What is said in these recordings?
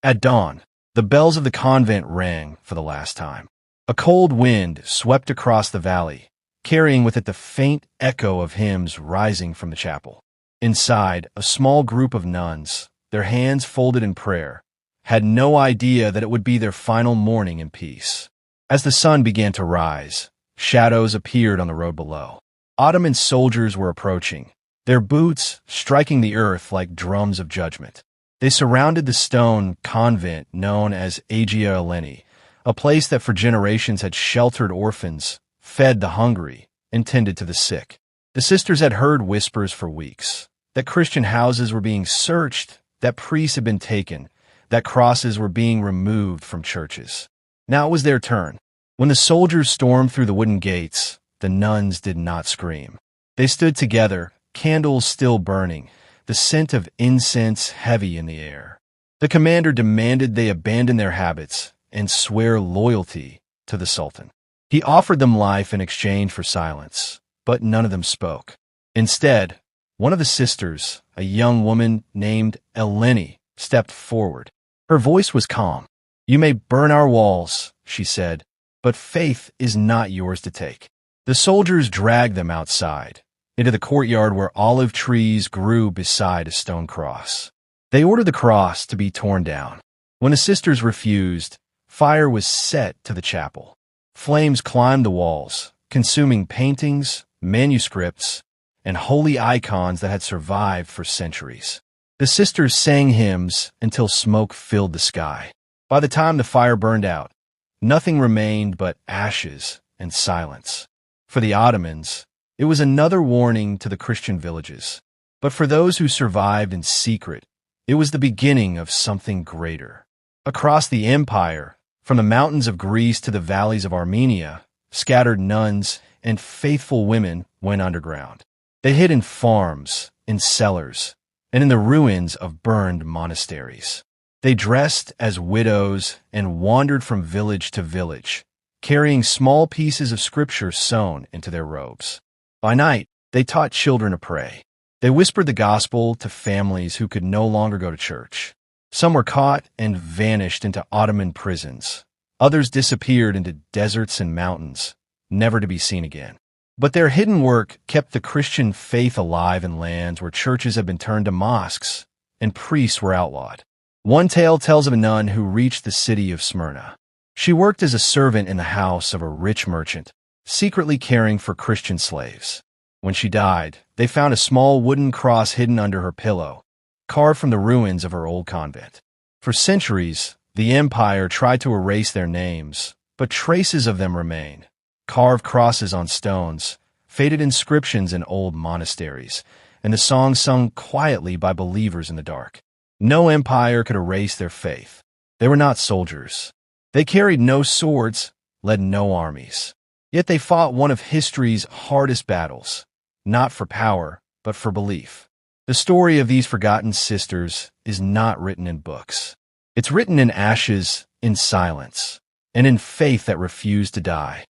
At dawn, the bells of the convent rang for the last time. A cold wind swept across the valley, carrying with it the faint echo of hymns rising from the chapel. Inside, a small group of nuns, their hands folded in prayer, had no idea that it would be their final morning in peace. As the sun began to rise, shadows appeared on the road below. Ottoman soldiers were approaching, their boots striking the earth like drums of judgment. They surrounded the stone convent known as Agia Eleni, a place that for generations had sheltered orphans, fed the hungry, and tended to the sick. The sisters had heard whispers for weeks, that Christian houses were being searched, that priests had been taken, that crosses were being removed from churches. Now it was their turn. When the soldiers stormed through the wooden gates, the nuns did not scream. They stood together, candles still burning, the scent of incense heavy in the air. The commander demanded they abandon their habits and swear loyalty to the Sultan. He offered them life in exchange for silence, but none of them spoke. Instead, one of the sisters, a young woman named Eleni, stepped forward. Her voice was calm. "You may burn our walls," she said, "but faith is not yours to take." The soldiers dragged them outside, into the courtyard where olive trees grew beside a stone cross. They ordered the cross to be torn down. When the sisters refused, fire was set to the chapel. Flames climbed the walls, consuming paintings, manuscripts, and holy icons that had survived for centuries. The sisters sang hymns until smoke filled the sky. By the time the fire burned out, nothing remained but ashes and silence. For the Ottomans, it was another warning to the Christian villages. But for those who survived in secret, it was the beginning of something greater. Across the empire, from the mountains of Greece to the valleys of Armenia, scattered nuns and faithful women went underground. They hid in farms, in cellars, and in the ruins of burned monasteries. They dressed as widows and wandered from village to village, carrying small pieces of scripture sewn into their robes. By night, they taught children to pray. They whispered the gospel to families who could no longer go to church. Some were caught and vanished into Ottoman prisons. Others disappeared into deserts and mountains, never to be seen again. But their hidden work kept the Christian faith alive in lands where churches had been turned to mosques and priests were outlawed. One tale tells of a nun who reached the city of Smyrna. She worked as a servant in the house of a rich merchant, secretly caring for Christian slaves. When she died, they found a small wooden cross hidden under her pillow, carved from the ruins of her old convent. For centuries, the empire tried to erase their names, but traces of them remain. Carved crosses on stones, faded inscriptions in old monasteries, and the songs sung quietly by believers in the dark. No empire could erase their faith. They were not soldiers. They carried no swords, led no armies. Yet they fought one of history's hardest battles, not for power, but for belief. The story of these forgotten sisters is not written in books. It's written in ashes, in silence, and in faith that refused to die.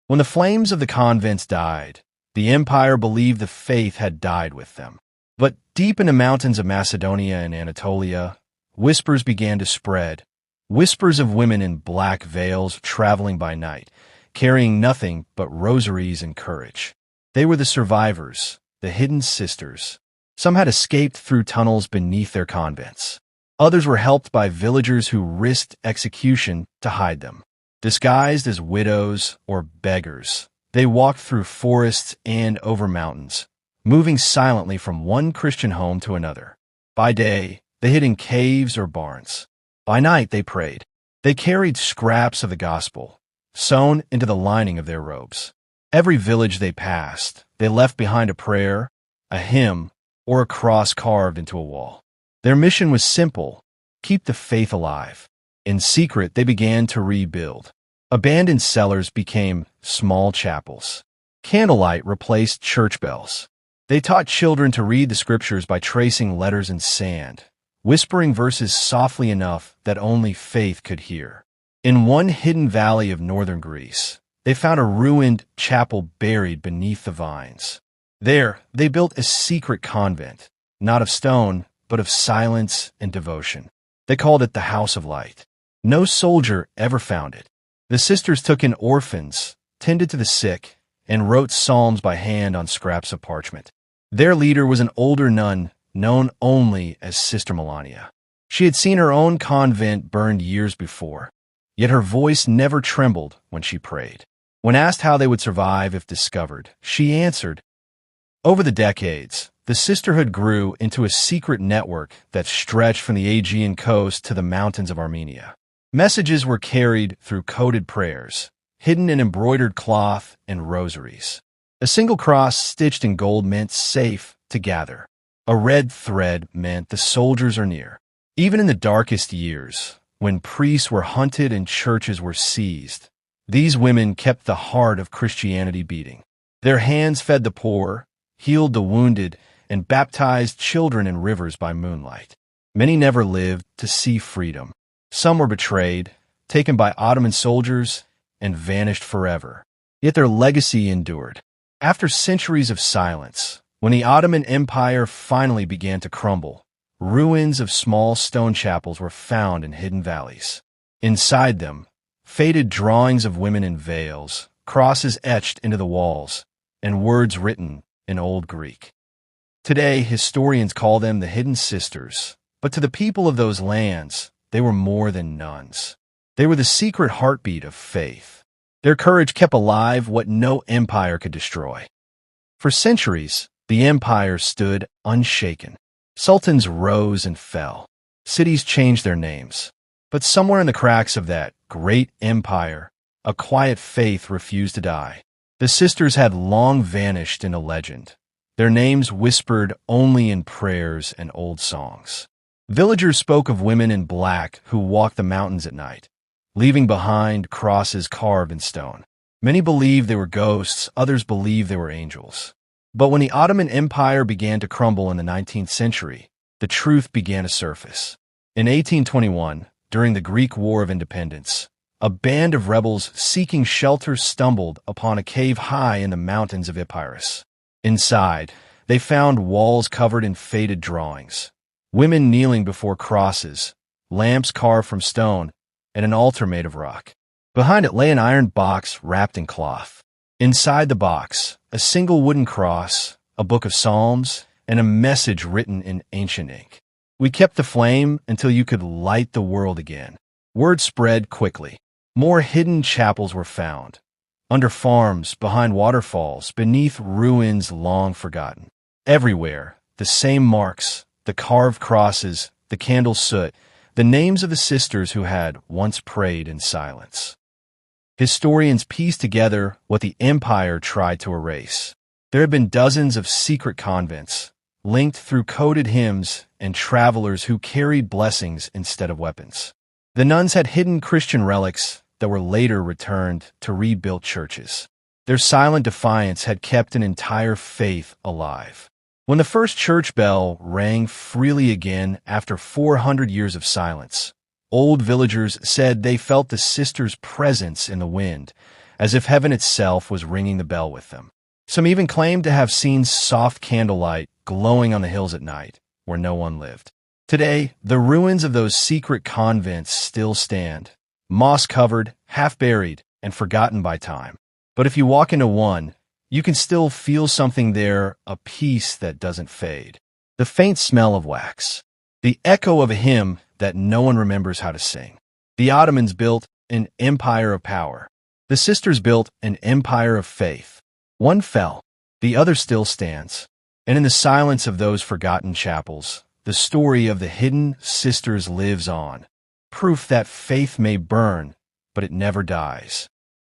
When the flames of the convents died, the empire believed the faith had died with them. But deep in the mountains of Macedonia and Anatolia, whispers began to spread, whispers of women in black veils traveling by night, carrying nothing but rosaries and courage. They were the survivors, the hidden sisters. Some had escaped through tunnels beneath their convents. Others were helped by villagers who risked execution to hide them. Disguised as widows or beggars, they walked through forests and over mountains, moving silently from one Christian home to another. By day, they hid in caves or barns. By night, they prayed. They carried scraps of the gospel, sewn into the lining of their robes. Every village they passed, they left behind a prayer, a hymn, or a cross carved into a wall. Their mission was simple: keep the faith alive. In secret, they began to rebuild. Abandoned cellars became small chapels. Candlelight replaced church bells. They taught children to read the scriptures by tracing letters in sand, whispering verses softly enough that only faith could hear. In one hidden valley of northern Greece, they found a ruined chapel buried beneath the vines. There, they built a secret convent, not of stone, but of silence and devotion. They called it the House of Light. No soldier ever found it. The sisters took in orphans, tended to the sick, and wrote psalms by hand on scraps of parchment. Their leader was an older nun known only as Sister Melania. She had seen her own convent burned years before, yet her voice never trembled when she prayed. When asked how they would survive if discovered, she answered, "Over the decades, the sisterhood grew into a secret network that stretched from the Aegean coast to the mountains of Armenia. Messages were carried through coded prayers, hidden in embroidered cloth and rosaries. A single cross stitched in gold meant safe to gather. A red thread meant the soldiers are near. Even in the darkest years, when priests were hunted and churches were seized, these women kept the heart of Christianity beating. Their hands fed the poor, healed the wounded, and baptized children in rivers by moonlight. Many never lived to see freedom. Some were betrayed, taken by Ottoman soldiers, and vanished forever. Yet their legacy endured. After centuries of silence, when the Ottoman Empire finally began to crumble, ruins of small stone chapels were found in hidden valleys. Inside them, faded drawings of women in veils, crosses etched into the walls, and words written in Old Greek. Today, historians call them the Hidden Sisters, but to the people of those lands, they were more than nuns. They were the secret heartbeat of faith. Their courage kept alive what no empire could destroy. For centuries, the empire stood unshaken. Sultans rose and fell. Cities changed their names. But somewhere in the cracks of that great empire, a quiet faith refused to die. The sisters had long vanished into legend, their names whispered only in prayers and old songs. Villagers spoke of women in black who walked the mountains at night, leaving behind crosses carved in stone. Many believed they were ghosts, others believed they were angels. But when the Ottoman Empire began to crumble in the 19th century, the truth began to surface. In 1821, during the Greek War of Independence, a band of rebels seeking shelter stumbled upon a cave high in the mountains of Epirus. Inside, they found walls covered in faded drawings, women kneeling before crosses, lamps carved from stone, and an altar made of rock. Behind it lay an iron box wrapped in cloth. Inside the box, a single wooden cross, a book of psalms, and a message written in ancient ink. "We kept the flame until you could light the world again." Word spread quickly. More hidden chapels were found, under farms, behind waterfalls, beneath ruins long forgotten. Everywhere, the same marks, the carved crosses, the candle soot, the names of the sisters who had once prayed in silence. Historians piece together what the empire tried to erase. There have been dozens of secret convents, linked through coded hymns and travelers who carried blessings instead of weapons. The nuns had hidden Christian relics that were later returned to rebuilt churches. Their silent defiance had kept an entire faith alive. When the first church bell rang freely again after 400 years of silence, old villagers said they felt the sisters' presence in the wind, as if heaven itself was ringing the bell with them. Some even claimed to have seen soft candlelight glowing on the hills at night, where no one lived. Today, the ruins of those secret convents still stand, moss-covered, half-buried, and forgotten by time. But if you walk into one, you can still feel something there, a peace that doesn't fade. The faint smell of wax. The echo of a hymn that no one remembers how to sing. The Ottomans built an empire of power. The sisters built an empire of faith. One fell, the other still stands. And in the silence of those forgotten chapels, the story of the hidden sisters lives on. Proof that faith may burn, but it never dies.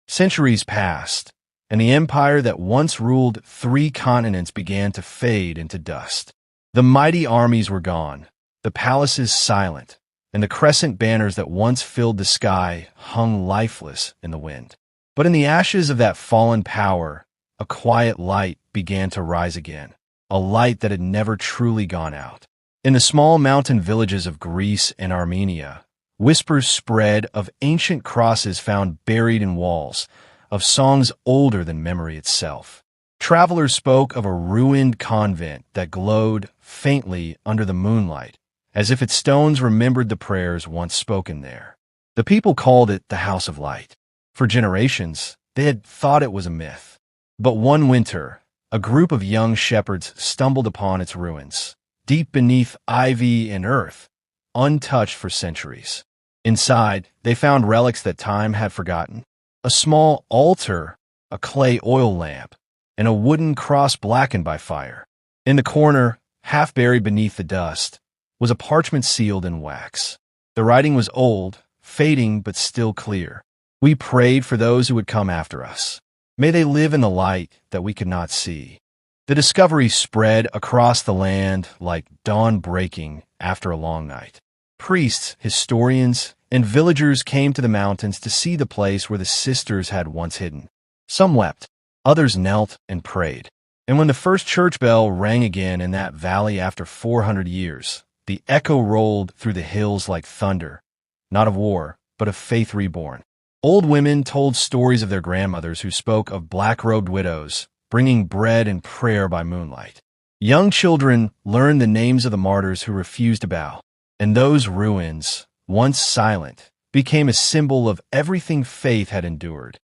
Centuries passed, and the empire that once ruled 3 continents began to fade into dust. The mighty armies were gone, the palaces silent, and the crescent banners that once filled the sky hung lifeless in the wind. But in the ashes of that fallen power, a quiet light began to rise again, a light that had never truly gone out. In the small mountain villages of Greece and Armenia, whispers spread of ancient crosses found buried in walls, of songs older than memory itself. Travelers spoke of a ruined convent that glowed faintly under the moonlight, as if its stones remembered the prayers once spoken there. The people called it the House of Light. For generations, they had thought it was a myth. But one winter, a group of young shepherds stumbled upon its ruins, deep beneath ivy and earth, untouched for centuries. Inside, they found relics that time had forgotten. A small altar, a clay oil lamp, and a wooden cross blackened by fire. In the corner, half buried beneath the dust, was a parchment sealed in wax. The writing was old, fading but still clear. We prayed for those who would come after us. May they live in the light that we could not see. The discovery spread across the land like dawn breaking after a long night. Priests, historians, and villagers came to the mountains to see the place where the sisters had once hidden. Some wept, others knelt and prayed. And when the first church bell rang again in that valley after 400 years, the echo rolled through the hills like thunder, not of war, but of faith reborn. Old women told stories of their grandmothers who spoke of black-robed widows, bringing bread and prayer by moonlight. Young children learned the names of the martyrs who refused to bow, and those ruins, once silent, became a symbol of everything faith had endured.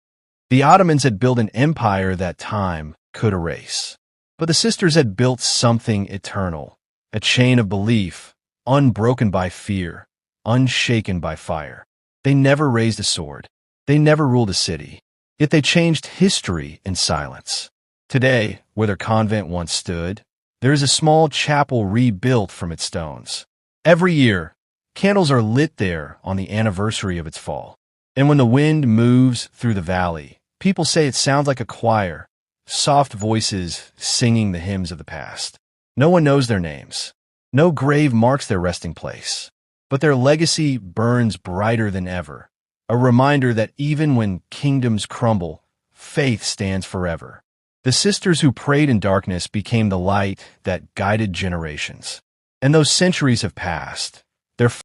The Ottomans had built an empire that time could erase. But the sisters had built something eternal, a chain of belief, unbroken by fear, unshaken by fire. They never raised a sword. They never ruled a city. Yet they changed history in silence. Today, where their convent once stood, there is a small chapel rebuilt from its stones. Every year, candles are lit there on the anniversary of its fall. And when the wind moves through the valley, people say it sounds like a choir, soft voices singing the hymns of the past. No one knows their names. No grave marks their resting place. But their legacy burns brighter than ever, a reminder that even when kingdoms crumble, faith stands forever. The sisters who prayed in darkness became the light that guided generations. And though centuries have passed, their